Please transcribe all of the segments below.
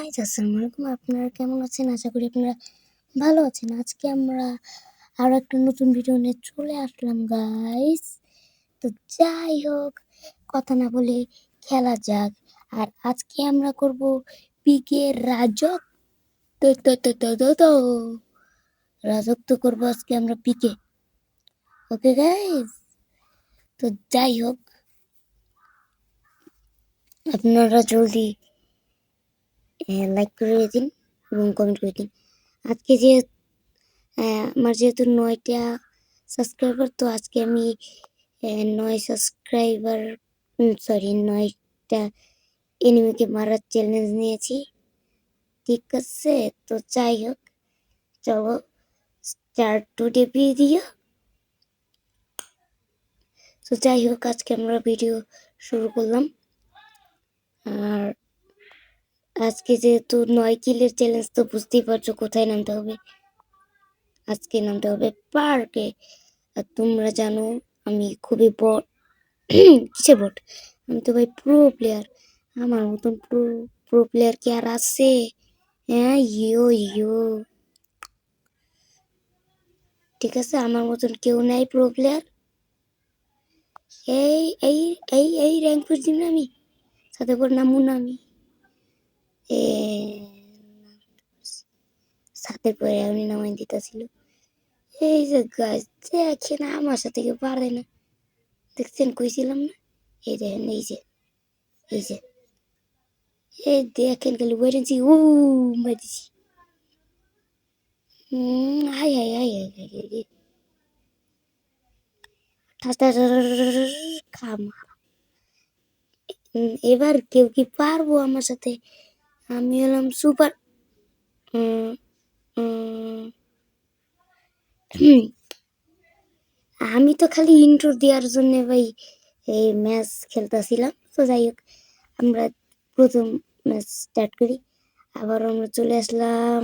Guys আসসালামু আলাইকুম। আপনারা কেমন আছেন? আশা করি আপনারা ভালো আছেন। আজকে আমরা আরো একটা নতুন ভিডিও নিয়ে চলে আসলাম গাইস। তো যাই হোক, কথা না বলে খেলা যাক। আর আজকে আমরা করব পিকে রাজক। তো তো তো তো তো তো রাজত্ব করবো আজকে আমরা পিকে। ওকে গাইস, তো যাই হোক, আপনারা জলদি লাইক করে দিন এবং কমেন্ট করে দিন। আজকে যে আমার যেহেতু 9টা সাবস্ক্রাইবার, তো আজকে আমি 9 সাবস্ক্রাইবার সরি 9টা এনিমিকে মারার চ্যালেঞ্জ নিয়েছি। ঠিক আছে, তো যাই হোক, চলো স্টার্ট টুডে ভিডিও। তো যাই হোক, আজকে আমরা ভিডিও শুরু করলাম। আর আজকে যেহেতু 9 কিলের চ্যালেঞ্জ, তো বুঝতেই পারছো কোথায় নামতে হবে। আজকে নামতে হবে পার্কে। আর তোমরা জানো আমি খুবই বট। কিসে বট? আমি তো ভাই প্রো প্লেয়ার। আমার মতন প্রো প্লেয়ার কি আর আছে? হ্যাঁ, ইয়ো ইয়ো, ঠিক আছে, আমার মতন কেউ নাই প্রো প্লেয়ার। এই এই এই এই র্যাঙ্ক করছি না আমি, সাথে করে নামু না আমি। এ সাথে করে আমি নামাই দিতেছিল। এই যে গাছ দেখেন, আমার সাথে কেউ পারে না। দেখছেন, কইছিলাম না? এই দেখেন, এই যে এই যে এই দেখেন, খালি ওয়েটেন্সি ও মারিছি। হাই হাই হাই হাই হাই হাই খামা। এবার কেউ কি পারবো আমার সাথে? আমি হলাম সুপার। আমি তো খালি ইন্ট্রো দেওয়ার জন্য ভাই এই ম্যাচ খেলতেছিলাম। তো যাই হোক, আমরা প্রথম ম্যাচ স্টার্ট করি। আবার আমরা চলে আসলাম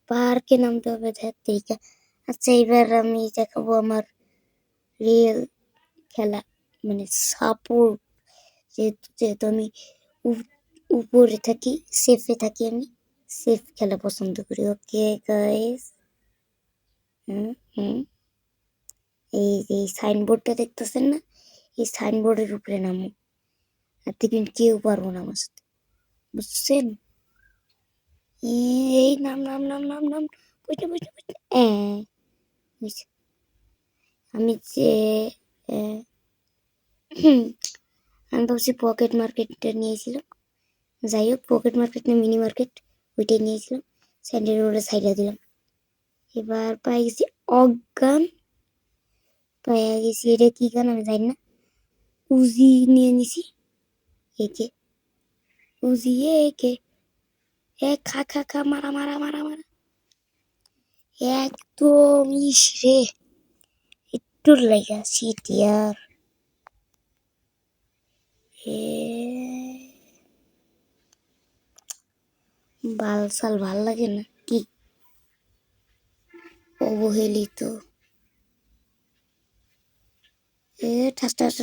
পার্কে, নামতে হবে দেখা। আচ্ছা, এবার আমি দেখাবো আমার রিয়েল খেলা, মানে সাপোর্ট। যেহেতু আমি উপরে থাকি, সেফে থাকি, আমি সেফ খেলা পছন্দ করি। ওকে গাইস, এই যে সাইনবোর্ডটা দেখতেছেন না, এই সাইনবোর্ডের উপরে নামো। আর দেখবেন কেউ পারবো না আমার সাথে, বুঝছেন? এই নাম নাম নাম নাম নাম বুঝতে বুঝতে বুঝতে আমি যে আমি ভাবছি পকেট মার্কেটটা নিয়েছিলাম। যাই হোক, পকেট মার্কেট না মিনি মার্কেট, ওইটাই নিয়েছিলাম। স্যান্ডেল রোডে সাইডে দিলাম। এবার পাই গেছি অজ্ঞান, পাইয়া গেছি এটা কি গান আমি জানি না। উজি নিয়ে নিছি। একে উজি, একে এ খা খা খা, মারা মারা মারা মারা, একদম ইস রে, একটুর লাগা সিটিয়ার। বালসাল ভাল লাগে না কি, অবহেলিত। এ ঠাস ঠাস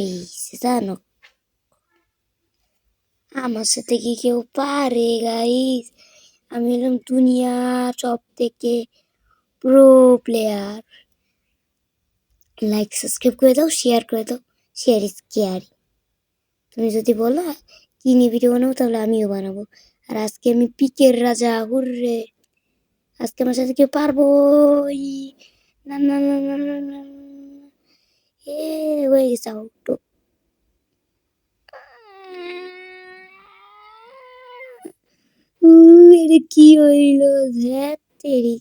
এই জানো, আমার সাথে কি কেউ পারে গাইস? আমি হলাম দুনিয়া সব থেকে প্রো প্লেয়ার। লাইক সাবস্ক্রাইব করে দাও, শেয়ার করে দাও। Share is caring. তুমি যদি বলো কি নিয়ে ভিডিও বানাবো, তাহলে আমিও বানাবো। আর আজকে আমি পিকের রাজা, হুররে। আজকে আমার সাথে কেউ পারবো না না না না না না, এ হয়ে গেছে আউট। এটা কি হইলো? ধ্যাত তেরি।